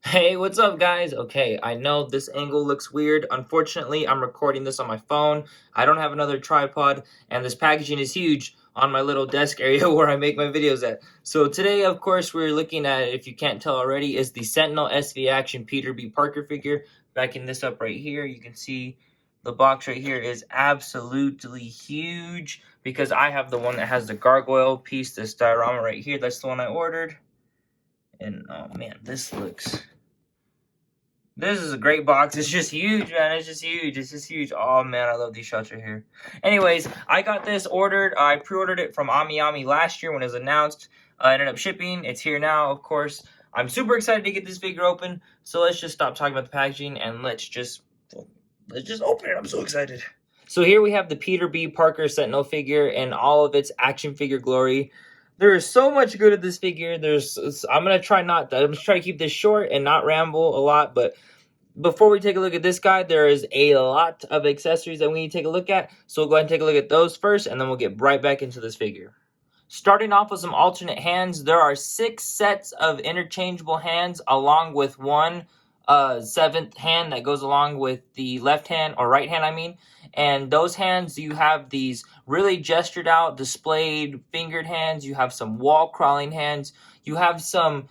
Hey, what's up, guys? Okay, I know this angle looks weird. Unfortunately, I'm recording this on my phone. I don't have another tripod, and this packaging is huge on my little desk area where I make my videos at. So today, of course, we're looking at, if you can't tell already, is the Sentinel SV Action Peter B. Parker figure. Backing this up right here, you can see the box right here is absolutely huge because I have the one that has the gargoyle piece, this diorama right here. That's the one I ordered. And oh man, this is a great box. It's just huge, man. It's just huge. It's just huge. Oh man, I love these shots right here. Anyways, I got this ordered. I pre-ordered it from Ami last year when it was announced. I ended up shipping. It's here now, of course. I'm super excited to get this figure open. So let's just stop talking about the packaging and let's just open it. I'm so excited. So here we have the Peter B. Parker Sentinel figure in all of its action figure glory. There is so much good at this figure. I'm gonna try to keep this short and not ramble a lot, but before we take a look at this guy, there is a lot of accessories that we need to take a look at. So we'll go ahead and take a look at those first, and then we'll get right back into this figure. Starting off with some alternate hands, there are 6 sets of interchangeable hands along with one seventh hand that goes along with the left hand, or right hand I mean. And those hands, you have these really gestured out, displayed fingered hands. You have some wall crawling hands. You have some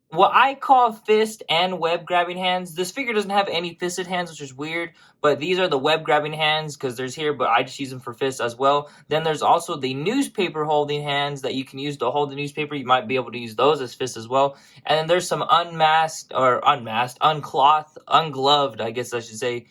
what I call fist and web grabbing hands. This figure doesn't have any fisted hands, which is weird, but these are the web grabbing hands because there's here, but I just use them for fists as well. Then there's also the newspaper holding hands that you can use to hold the newspaper. You might be able to use those as fists as well. And then there's some unclothed, ungloved, I guess I should say,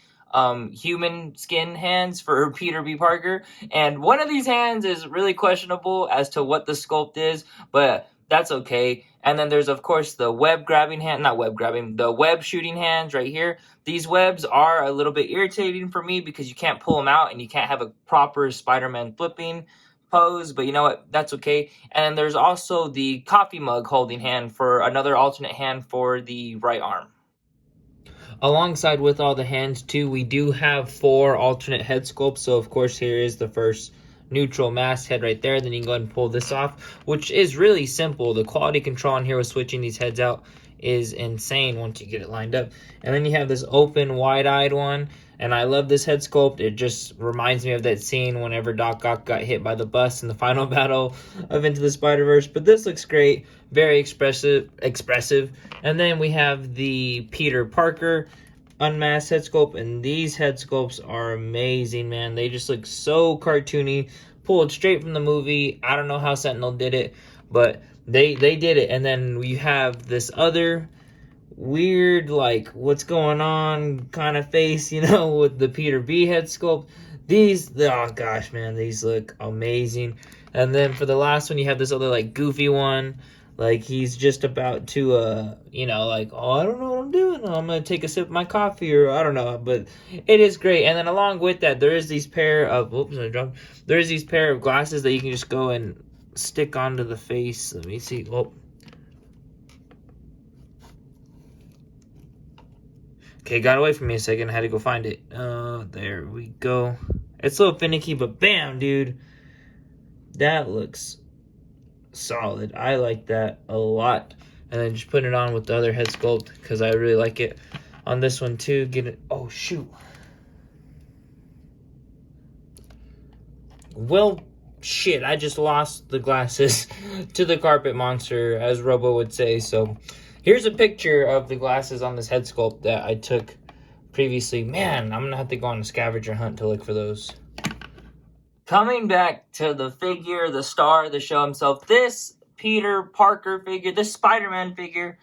human skin hands for Peter B. Parker. And one of these hands is really questionable as to what the sculpt is, but that's okay. And then there's, of course, the web grabbing hand, not web grabbing, the web shooting hands right here. These webs are a little bit irritating for me because you can't pull them out and you can't have a proper Spider-Man flipping pose, but you know what? That's okay. And there's also the coffee mug holding hand for another alternate hand for the right arm. Alongside with all the hands too, we do have 4 alternate head sculpts. So of course here is the first neutral mask head right there. Then you can go ahead and pull this off, which is really simple. The quality control on here with switching these heads out is insane once you get it lined up. And then you have this open wide-eyed one, and I love this head sculpt. It just reminds me of that scene whenever Doc Ock got hit by the bus in the final battle of Into the Spider-Verse. But this looks great, very expressive. And then we have the Peter Parker Unmasked head sculpt, and these head sculpts are amazing, man. They just look so cartoony, pulled straight from the movie. I don't know how Sentinel did it, but they did it. And then we have this other weird, like, what's going on kind of face, you know, with the Peter B head sculpt. These, oh gosh, man, these look amazing. And then for the last one, you have this other, like, goofy one. Like, he's just about to, you know, like, oh, I don't know what I'm doing. I'm going to take a sip of my coffee, or I don't know. But it is great. And then along with that, there is these pair of, oops, I dropped. There is these pair of glasses that you can just go and stick onto the face. Let me see. Oh. Okay, got away from me a second. I had to go find it. There we go. It's a little finicky, but bam, dude. That looks solid. I like that a lot. And then just putting it on with the other head sculpt because I really like it. On this one too, get it. Oh shoot. Well, shit, I just lost the glasses to the carpet monster, as Robo would say. So here's a picture of the glasses on this head sculpt that I took previously. Man, I'm gonna have to go on a scavenger hunt to look for those. Coming back to the figure, the star of the show himself, this Peter Parker figure, this Spider-Man figure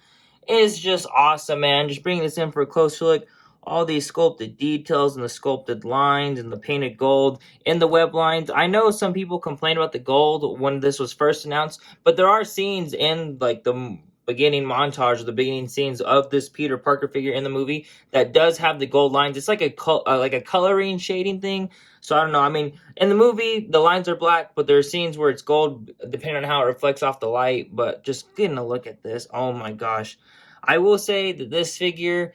is just awesome, man. Just bringing this in for a closer look. All these sculpted details and the sculpted lines and the painted gold in the web lines. I know some people complained about the gold when this was first announced, but there are scenes in like the beginning montage or the beginning scenes of this Peter Parker figure in the movie that does have the gold lines. It's like a coloring shading thing. So I don't know. I mean, in the movie, the lines are black, but there are scenes where it's gold depending on how it reflects off the light. But just getting a look at this, oh my gosh. I will say that this figure,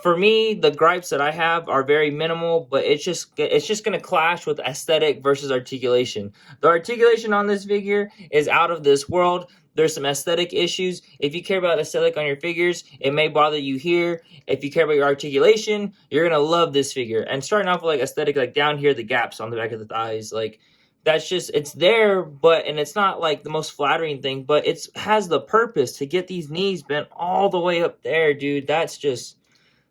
for me, the gripes that I have are very minimal, but it's just going to clash with aesthetic versus articulation. The articulation on this figure is out of this world. there's some aesthetic issues. If you care about aesthetic on your figures, it may bother you here. If you care about your articulation, you're gonna love this figure. And starting off with like aesthetic, like down here, the gaps on the back of the thighs, like that's just, it's there, but, and it's not like the most flattering thing, but it's has the purpose to get these knees bent all the way up there, dude. That's just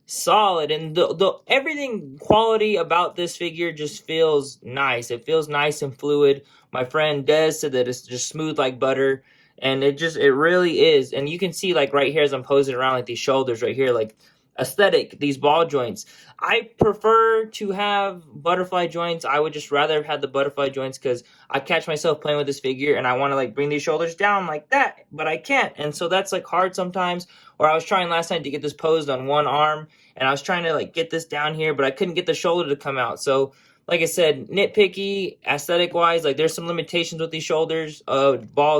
solid. And the everything quality about this figure just feels nice. It feels nice and fluid. My friend Des said that it's just smooth like butter, and it really is. And you can see like right here as I'm posing around, like these shoulders right here, like aesthetic, these ball joints. I prefer to have butterfly joints. I would just rather have had the butterfly joints because I catch myself playing with this figure and I want to like bring these shoulders down like that, but I can't. And so that's like hard sometimes. Or I was trying last night to get this posed on one arm, and I was trying to like get this down here, but I couldn't get the shoulder to come out. So like I said, nitpicky, aesthetic wise, like there's some limitations with these shoulders,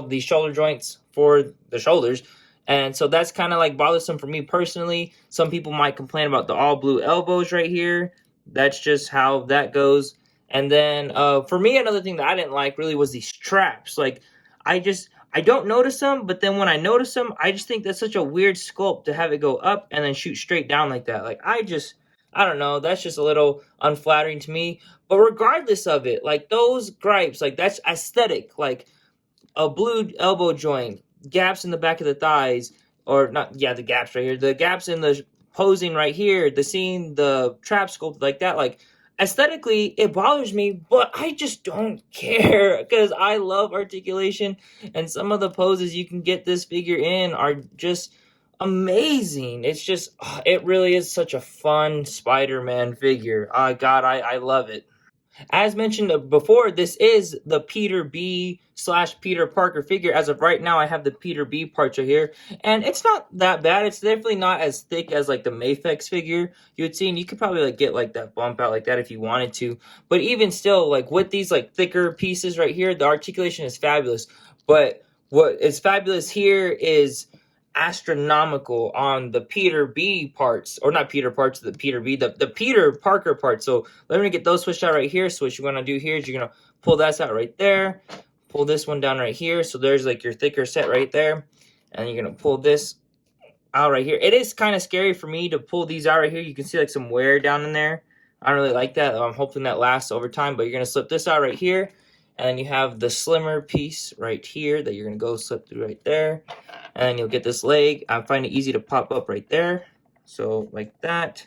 these shoulder joints for the shoulders. And so that's kind of like bothersome for me personally. Some people might complain about the all blue elbows right here. That's just how that goes. And then for me, another thing that I didn't like really was these straps. Like I don't notice them, but then when I notice them, I just think that's such a weird sculpt to have it go up and then shoot straight down like that. Like I don't know, that's just a little unflattering to me. But regardless of it, like those gripes, like that's aesthetic. Like a blue elbow joint, gaps in the back of the thighs, or not, yeah, the gaps right here, the gaps in the posing right here, the trap sculpt like that, like aesthetically it bothers me, but I just don't care because I love articulation, and some of the poses you can get this figure in are just amazing. It's just, it really is such a fun Spider-Man figure. God, I love it. As mentioned before, this is the Peter B / Peter Parker figure. As of right now, I have the Peter B parts right here, and it's not that bad. It's definitely not as thick as like the Mafex figure you would see, and you could probably like get like that bump out like that if you wanted to. But even still, like with these like thicker pieces right here, the articulation is fabulous. But what is fabulous here is astronomical on the Peter B parts, or not Peter parts, the Peter B, the Peter Parker parts. So let me get those switched out right here. So what you're going to do here is you're going to pull that out right there, pull this one down right here. So there's like your thicker set right there, and you're going to pull this out right here. It is kind of scary for me to pull these out right here. You can see like some wear down in there. I don't really like that. I'm hoping that lasts over time, but you're going to slip this out right here, and then you have the slimmer piece right here that you're going to go slip through right there. And then you'll get this leg. I find it easy to pop up right there. So like that.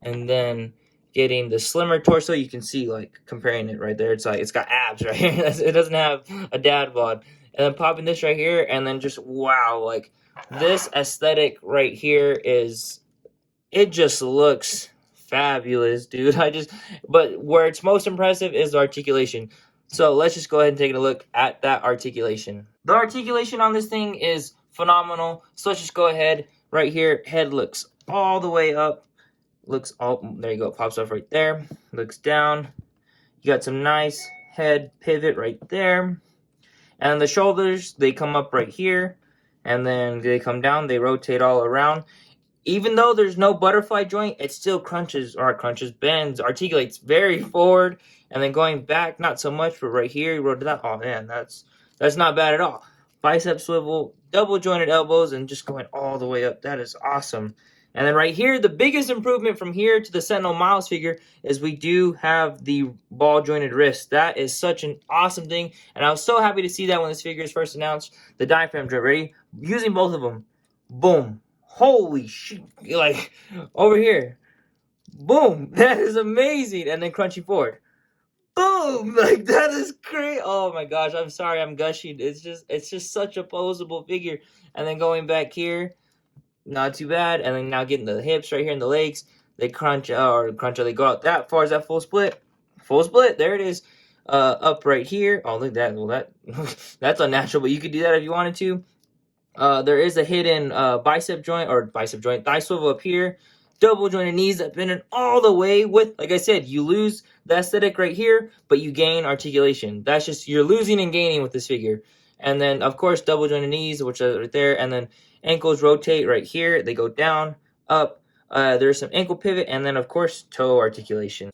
And then getting the slimmer torso, you can see like comparing it right there. It's like, it's got abs right here. It doesn't have a dad bod. And then popping this right here, and then just, wow, like this aesthetic right here it just looks fabulous, dude. But where it's most impressive is the articulation. So let's just go ahead and take a look at that articulation. The articulation on this thing is phenomenal. So let's just go ahead right here. Head looks all the way up. There you go. Pops off right there. Looks down. You got some nice head pivot right there. And the shoulders, they come up right here. And then they come down. They rotate all around. Even though there's no butterfly joint, it still bends, articulates very forward, and then going back, not so much, but right here, you rotate that. Oh man, that's not bad at all. Bicep swivel, double jointed elbows, and just going all the way up. That is awesome. And then right here, the biggest improvement from here to the Sentinel Miles figure is we do have the ball jointed wrist. That is such an awesome thing, and I was so happy to see that when this figure is first announced. The diaphragm joint, ready? Using both of them. Boom. Holy shit, like over here, boom, that is amazing. And then crunchy forward, boom, like that is great. Oh my gosh, I'm sorry, I'm gushing. It's just such a posable figure. And then going back here, not too bad. And then now getting the hips right here and the legs, they they go out that far. Is that full split? There it is. Up right here. Oh, look at that. Well, that's unnatural, but you could do that if you wanted to. There is a hidden thigh swivel up here. Double jointed knees that bend in all the way with, like I said, you lose the aesthetic right here, but you gain articulation. That's just, you're losing and gaining with this figure. And then, of course, double jointed knees, which are right there. And then ankles rotate right here. They go down, up. There's some ankle pivot. And then, of course, toe articulation.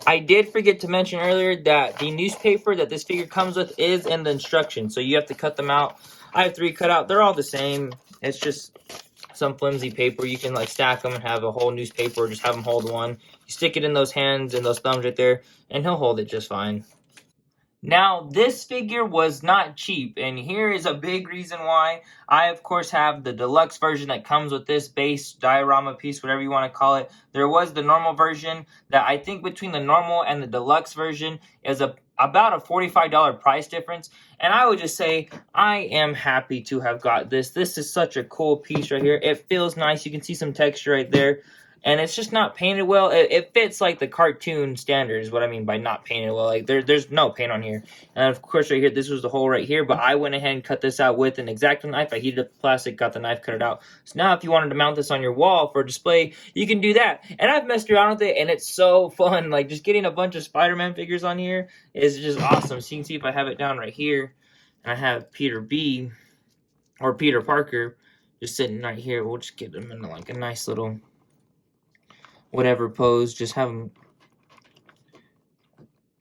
I did forget to mention earlier that the newspaper that this figure comes with is in the instructions, so you have to cut them out. I have 3 cut out. They're all the same. It's just some flimsy paper. You can like stack them and have a whole newspaper, or just have them hold one. You stick it in those hands and those thumbs right there, and he'll hold it just fine. Now, this figure was not cheap, and here is a big reason why. I, of course, have the deluxe version that comes with this base diorama piece, whatever you want to call it. There was the normal version that I think between the normal and the deluxe version is about a $45 price difference. And I would just say I am happy to have got this. This is such a cool piece right here. It feels nice. You can see some texture right there. And it's just not painted well. It fits like the cartoon standard is what I mean by not painted well. Like there's no paint on here. And of course right here, this was the hole right here. But I went ahead and cut this out with an X-Acto knife. I heated up the plastic, got the knife, cut it out. So now if you wanted to mount this on your wall for display, you can do that. And I've messed around with it, and it's so fun. Like just getting a bunch of Spider-Man figures on here is just awesome. So you can see if I have it down right here. And I have Peter B. or Peter Parker just sitting right here. We'll just get him in like a nice little whatever pose, just have them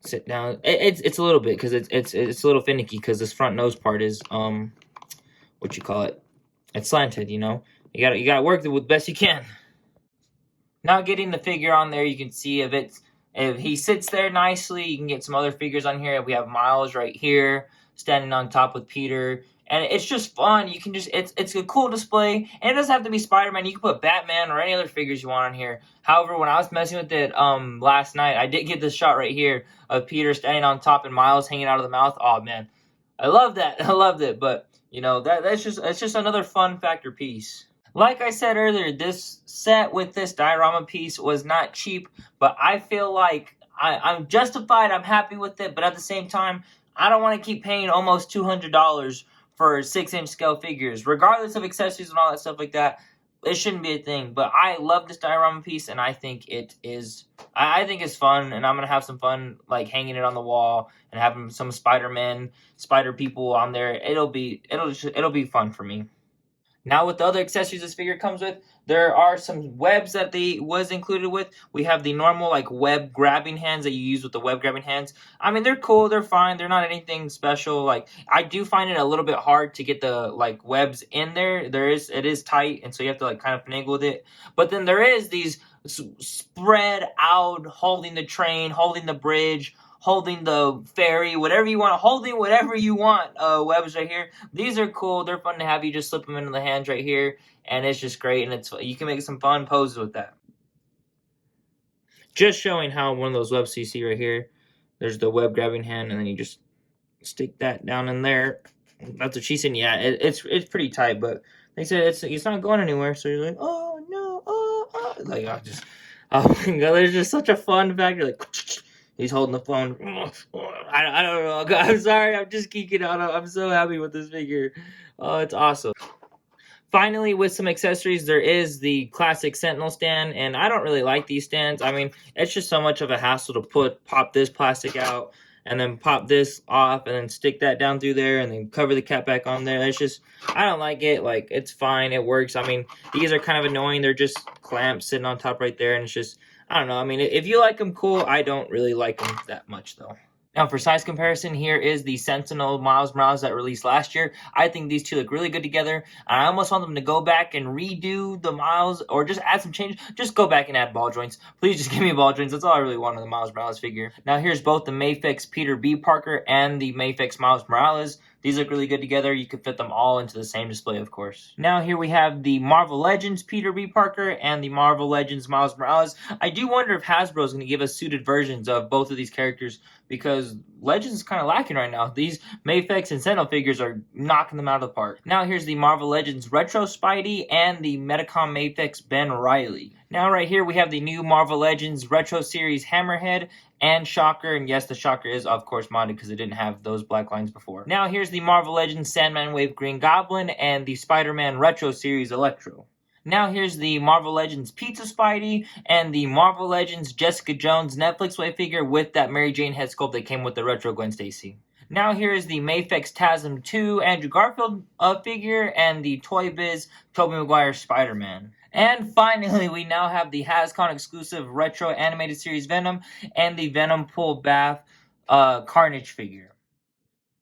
sit down. It's a little bit because it's a little finicky because this front nose part is what you call it, it's slanted. You know, you gotta work it with best you can. Now getting the figure on there, you can see if he sits there nicely. You can get some other figures on here. We have Miles right here standing on top with Peter. And it's just fun. You can just, it's a cool display. And it doesn't have to be Spider-Man. You can put Batman or any other figures you want on here. However, when I was messing with it last night, I did get this shot right here of Peter standing on top and Miles hanging out of the mouth. Oh, man. I love that. I loved it. But, you know, it's just another fun factor piece. Like I said earlier, this set with this diorama piece was not cheap. But I feel like I'm justified. I'm happy with it. But at the same time, I don't want to keep paying almost $200 for 6-inch scale figures, regardless of accessories and all that stuff like that. It shouldn't be a thing. But I love this diorama piece, and I think it is. I think it's fun, and I'm gonna have some fun like hanging it on the wall and having some Spider-Man, Spider people on there. It'll be fun for me. Now with the other accessories this figure comes with, there are some webs that they was included with. We have the normal like web grabbing hands that you use with the web grabbing hands. I mean, they're cool, they're fine, they're not anything special. Like I do find it a little bit hard to get the like webs in there. It is tight, and so you have to like kind of finagle with it. But then there is these spread out, holding the train, holding the bridge, holding the ferry, whatever you want, holding whatever you want, webs right here. These are cool. They're fun to have. You just slip them into the hands right here, and it's just great, and you can make some fun poses with that. Just showing how one of those webs you see right here, there's the web grabbing hand, and then you just stick that down in there. That's what she said. Yeah, it's pretty tight, but they said it's not going anywhere. So you're like, oh no, like I just, oh my god, there's just such a fun factor. Like he's holding the phone. I don't know. I'm sorry. I'm just geeking out. I'm so happy with this figure. Oh, it's awesome. Finally, with some accessories, there is the classic Sentinel stand, and I don't really like these stands. I mean, it's just so much of a hassle to pop this plastic out, and then pop this off, and then stick that down through there, and then cover the cap back on there. It's just, I don't like it. Like, it's fine. It works. I mean, these are kind of annoying. They're just clamps sitting on top right there, and it's just, I don't know. I mean, if you like them, cool. I don't really like them that much, though. Now, for size comparison, here is the Sentinel Miles Morales that released last year. I think these two look really good together. I almost want them to go back and redo the Miles, or just add some change. Just go back and add ball joints. Please just give me ball joints. That's all I really want in the Miles Morales figure. Now, here's both the Mafex Peter B. Parker and the Mafex Miles Morales. These look really good together. You can fit them all into the same display, of course. Now, here we have the Marvel Legends Peter B. Parker and the Marvel Legends Miles Morales. I do wonder if Hasbro is going to give us suited versions of both of these characters, because Legends is kind of lacking right now. These Mafex and Sentinel figures are knocking them out of the park. Now, here's the Marvel Legends Retro Spidey and the Metacom Mafex Ben Reilly. Now, right here, we have the new Marvel Legends Retro Series Hammerhead and Shocker. And yes, the Shocker is, of course, modded because it didn't have those black lines before. Now, here's the Marvel Legends Sandman Wave Green Goblin and the Spider-Man Retro Series Electro. Now, here's the Marvel Legends Pizza Spidey and the Marvel Legends Jessica Jones Netflix Wave figure with that Mary Jane head sculpt that came with the retro Gwen Stacy. Now, here is the Mafex TASM 2 Andrew Garfield figure and the Toy Biz Tobey Maguire Spider-Man. And finally, we now have the HasCon exclusive retro animated series Venom and the Venom Pull Bath Carnage figure.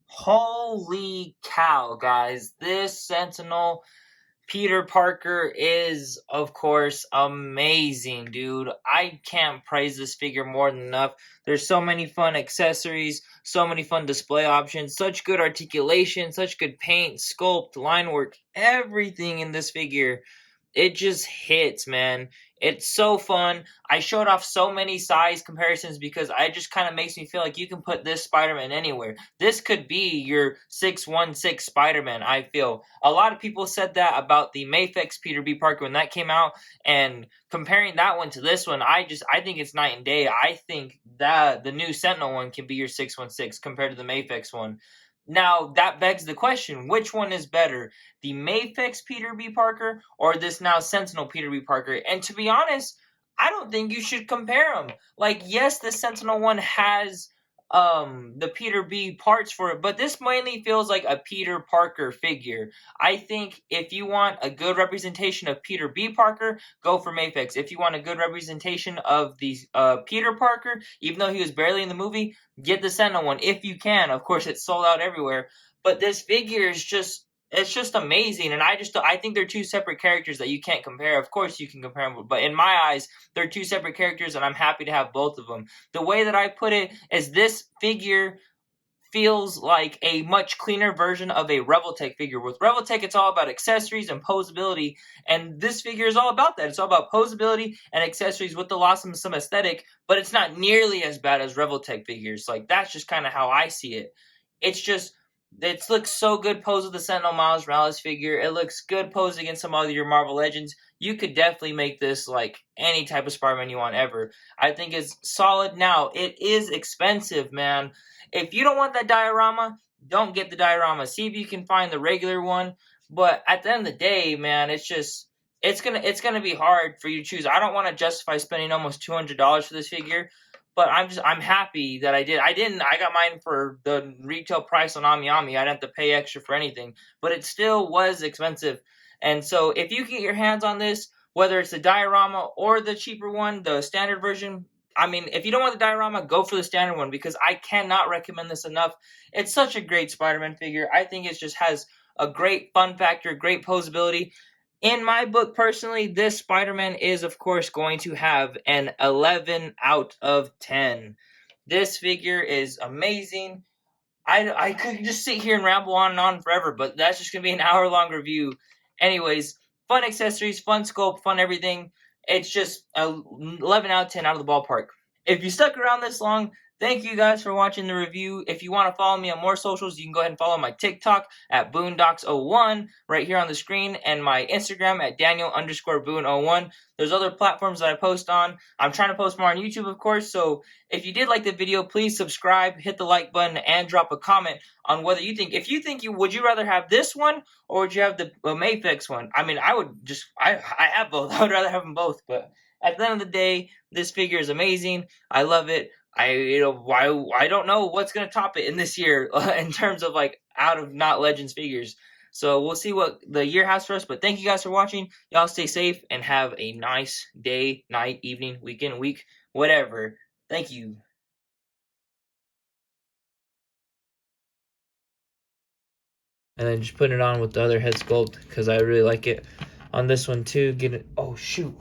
Holy cow, guys. This Sentinel Peter Parker is, of course, amazing, dude. I can't praise this figure more than enough. There's so many fun accessories, so many fun display options, such good articulation, such good paint, sculpt, line work, everything in this figure. It just hits, man. It's so fun. I showed off so many size comparisons because it just kind of makes me feel like you can put this Spider-Man anywhere. This could be your 616 Spider-Man, I feel. A lot of people said that about the Mafex Peter B. Parker when that came out, and comparing that one to this one, I think it's night and day. I think that the new Sentinel one can be your 616 compared to the Mafex one. Now, that begs the question, which one is better? The Mafex Peter B. Parker or this now Sentinel Peter B. Parker? And to be honest, I don't think you should compare them. Like, yes, the Sentinel one has the Peter B parts for it, but this mainly feels like a Peter Parker figure. I think if you want a good representation of Peter B. Parker, go for Mafex. If you want a good representation of the Peter Parker, even though he was barely in the movie, get the Sentinel one if you can. Of course, it's sold out everywhere, but this figure is just, it's just amazing, and I think they're two separate characters that you can't compare. Of course you can compare them, but in my eyes they're two separate characters, and I'm happy to have both of them. The way that I put it is this figure feels like a much cleaner version of a Revoltech figure. With Revoltech, it's all about accessories and posability, and this figure is all about that. It's all about posability and accessories with the loss of some aesthetic, but it's not nearly as bad as Revoltech figures. Like, that's just kind of how I see it. It's just, it looks so good posed with the Sentinel Miles Morales figure. It looks good posed against some other your Marvel Legends. You could definitely make this like any type of Spider-Man you want ever. I think it's solid. Now, it is expensive, man. If you don't want that diorama, don't get the diorama. See if you can find the regular one. But at the end of the day, man, it's just, it's gonna be hard for you to choose. I don't want to justify spending almost $200 for this figure, but I'm happy that I did. I got mine for the retail price on AmiAmi. I didn't have to pay extra for anything, but it still was expensive. And so if you can get your hands on this, whether it's the diorama or the cheaper one, the standard version, I mean, if you don't want the diorama, go for the standard one, because I cannot recommend this enough. It's such a great Spider-Man figure. I think it just has a great fun factor, great posability. In my book, personally, this Spider-Man is, of course, going to have an 11 out of 10. This figure is amazing. I could just sit here and ramble on and on forever, but that's just going to be an hour-long review. Anyways, fun accessories, fun sculpt, fun everything. It's just 11 out of 10 out of the ballpark. If you stuck around this long, thank you guys for watching the review. If you want to follow me on more socials, you can go ahead and follow my TikTok at Boondocks01 right here on the screen, and my Instagram at Daniel_Boon01. There's other platforms that I post on. I'm trying to post more on YouTube, of course, so if you did like the video, please subscribe, hit the like button, and drop a comment on whether you think, would you rather have this one, or would you have the Mafex one? I mean, I have both. I would rather have them both, but at the end of the day, this figure is amazing. I love it. I don't know what's gonna top it in this year in terms of like out of not Legends figures. So we'll see what the year has for us. But thank you guys for watching. Y'all stay safe and have a nice day, night, evening, weekend, week, whatever. Thank you. And then just put it on with the other head sculpt because I really like it. On this one too, get it. Oh shoot.